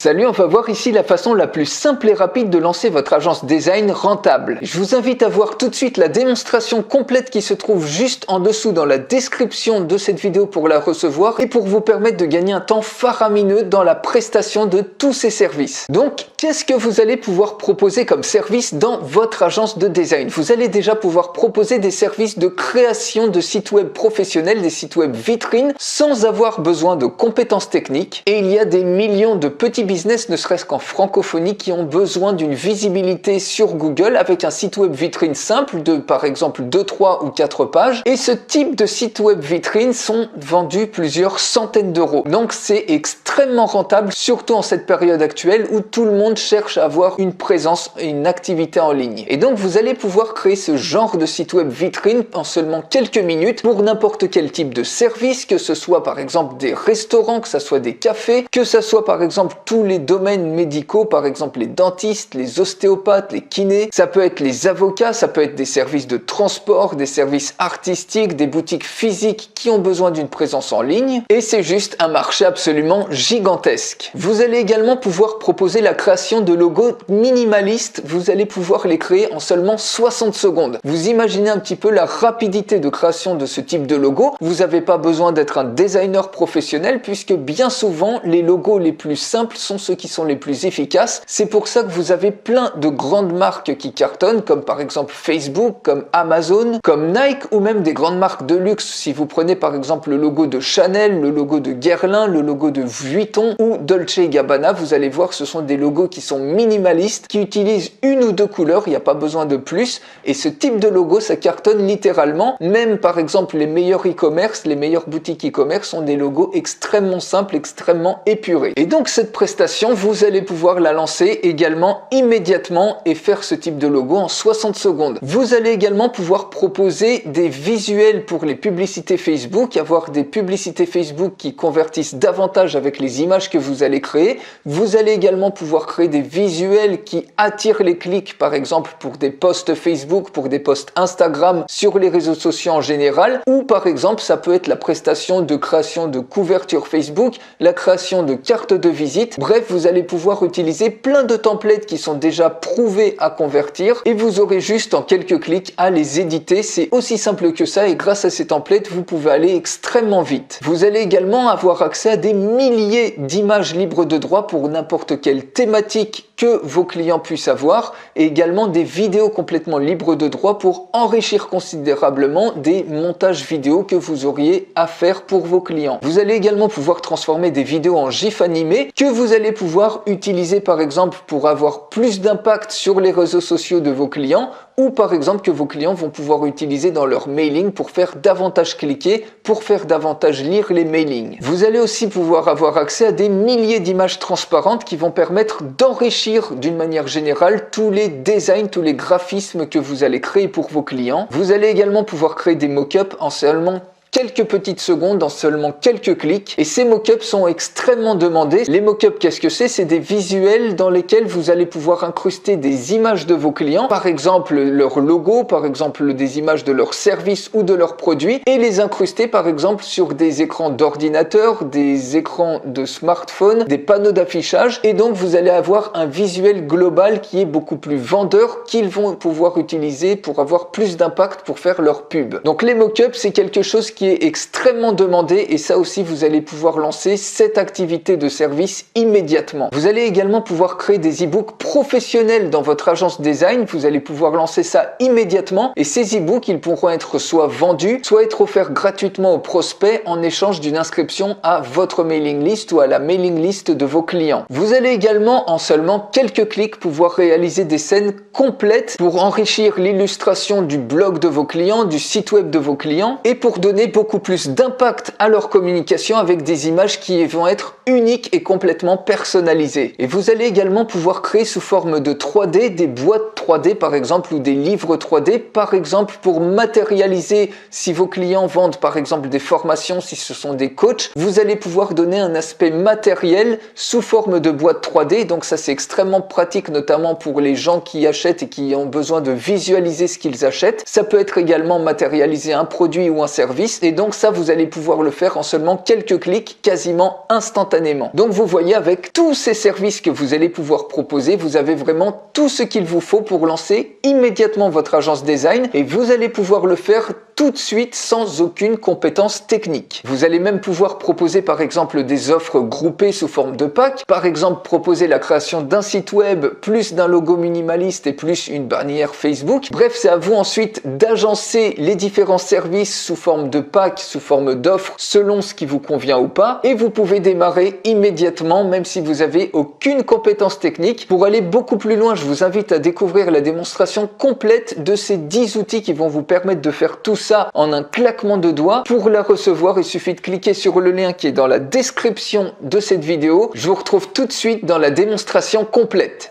Salut, on va voir ici la façon la plus simple et rapide de lancer votre agence design rentable. Je vous invite à voir tout de suite la démonstration complète qui se trouve juste en dessous dans la description de cette vidéo pour la recevoir et pour vous permettre de gagner un temps faramineux dans la prestation de tous ces services. Donc, qu'est-ce que vous allez pouvoir proposer comme service dans votre agence de design? Vous allez déjà pouvoir proposer des services de création de sites web professionnels, des sites web vitrines, sans avoir besoin de compétences techniques. Et il y a des millions de petits business, ne serait-ce qu'en francophonie, qui ont besoin d'une visibilité sur Google avec un site web vitrine simple de par exemple 2, 3 ou 4 pages. Et ce type de site web vitrine sont vendus plusieurs centaines d'euros. Donc c'est extrêmement rentable, surtout en cette période actuelle où tout le monde cherche à avoir une présence et une activité en ligne. Et donc vous allez pouvoir créer ce genre de site web vitrine en seulement quelques minutes pour n'importe quel type de service, que ce soit par exemple des restaurants, que ce soit des cafés, que ce soit par exemple tous les domaines médicaux, par exemple les dentistes, les ostéopathes, les kinés, ça peut être les avocats, ça peut être des services de transport, des services artistiques, des boutiques physiques qui ont besoin d'une présence en ligne, et c'est juste un marché absolument gigantesque. Vous allez également pouvoir proposer la création de logos minimalistes, vous allez pouvoir les créer en seulement 60 secondes. Vous imaginez un petit peu la rapidité de création de ce type de logo, vous n'avez pas besoin d'être un designer professionnel puisque bien souvent les logos les plus simples sont ceux qui sont les plus efficaces. C'est pour ça que vous avez plein de grandes marques qui cartonnent, comme par exemple Facebook, comme Amazon, comme Nike, ou même des grandes marques de luxe. Si vous prenez par exemple le logo de Chanel, le logo de Guerlain, le logo de Vuitton ou Dolce & Gabbana, vous allez voir que ce sont des logos qui sont minimalistes, qui utilisent une ou deux couleurs, il n'y a pas besoin de plus. Et ce type de logo, ça cartonne littéralement. Même par exemple les meilleurs e-commerce, les meilleures boutiques e-commerce ont des logos extrêmement simples, extrêmement épurés. Et donc cette prestation, vous allez pouvoir la lancer également immédiatement et faire ce type de logo en 60 secondes. Vous allez également pouvoir proposer des visuels pour les publicités Facebook, avoir des publicités Facebook qui convertissent davantage avec les images que vous allez créer. Vous allez également pouvoir créer des visuels qui attirent les clics, par exemple pour des posts Facebook, pour des posts Instagram, sur les réseaux sociaux en général, ou par exemple ça peut être la prestation de création de couverture Facebook, la création de cartes de visite. Bref, vous allez pouvoir utiliser plein de templates qui sont déjà prouvés à convertir et vous aurez juste en quelques clics à les éditer. C'est aussi simple que ça et grâce à ces templates, vous pouvez aller extrêmement vite. Vous allez également avoir accès à des milliers d'images libres de droit pour n'importe quelle thématique que vos clients puissent avoir et également des vidéos complètement libres de droit pour enrichir considérablement des montages vidéo que vous auriez à faire pour vos clients. Vous allez également pouvoir transformer des vidéos en GIF animés que vous allez pouvoir utiliser par exemple pour avoir plus d'impact sur les réseaux sociaux de vos clients ou par exemple que vos clients vont pouvoir utiliser dans leur mailing pour faire davantage cliquer, pour faire davantage lire les mailings. Vous allez aussi pouvoir avoir accès à des milliers d'images transparentes qui vont permettre d'enrichir d'une manière générale tous les designs, tous les graphismes que vous allez créer pour vos clients. Vous allez également pouvoir créer des mock-ups en seulement quelques petites secondes, en seulement quelques clics, et ces mock-ups sont extrêmement demandés. Les mock-ups, qu'est-ce que c'est? C'est des visuels dans lesquels vous allez pouvoir incruster des images de vos clients, par exemple leur logo, par exemple des images de leur service ou de leurs produits, et les incruster par exemple sur des écrans d'ordinateur, des écrans de smartphone, des panneaux d'affichage, et donc vous allez avoir un visuel global qui est beaucoup plus vendeur, qu'ils vont pouvoir utiliser pour avoir plus d'impact pour faire leur pub. Donc les mock-ups, c'est quelque chose qui est extrêmement demandé et ça aussi vous allez pouvoir lancer cette activité de service immédiatement. Vous allez également pouvoir créer des e-books professionnels dans votre agence design, vous allez pouvoir lancer ça immédiatement et ces e-books ils pourront être soit vendus, soit être offerts gratuitement aux prospects en échange d'une inscription à votre mailing list ou à la mailing list de vos clients. Vous allez également en seulement quelques clics pouvoir réaliser des scènes complètes pour enrichir l'illustration du blog de vos clients, du site web de vos clients et pour donner beaucoup plus d'impact à leur communication avec des images qui vont être uniques et complètement personnalisées. Et vous allez également pouvoir créer sous forme de 3D des boîtes 3D par exemple ou des livres 3D par exemple pour matérialiser si vos clients vendent par exemple des formations, si ce sont des coachs, vous allez pouvoir donner un aspect matériel sous forme de boîte 3D. Donc ça c'est extrêmement pratique notamment pour les gens qui achètent et qui ont besoin de visualiser ce qu'ils achètent. Ça peut être également matérialiser un produit ou un service services et donc ça vous allez pouvoir le faire en seulement quelques clics, quasiment instantanément. Donc vous voyez, avec tous ces services que vous allez pouvoir proposer, vous avez vraiment tout ce qu'il vous faut pour lancer immédiatement votre agence design et vous allez pouvoir le faire tout de suite sans aucune compétence technique. Vous allez même pouvoir proposer par exemple des offres groupées sous forme de pack, par exemple proposer la création d'un site web plus d'un logo minimaliste et plus une bannière Facebook. Bref, c'est à vous ensuite d'agencer les différents services sous forme de pack, sous forme d'offres, selon ce qui vous convient ou pas, et vous pouvez démarrer immédiatement même si vous avez aucune compétence technique. Pour aller beaucoup plus loin, je vous invite à découvrir la démonstration complète de ces 10 outils qui vont vous permettre de faire tout ça en un claquement de doigts. Pour la recevoir, il suffit de cliquer sur le lien qui est dans la description de cette vidéo. Je vous retrouve tout de suite dans la démonstration complète.